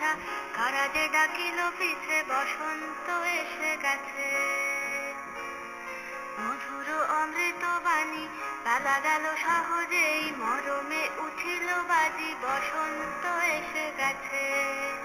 সারা, কারা যে ডাকিল পিছে, বসন্ত এসে গেছে। মধুর অমৃত বাণী বেলা গেল সহজেই, মরমে উঠিল বাজি, বসন্ত এসে গেছে।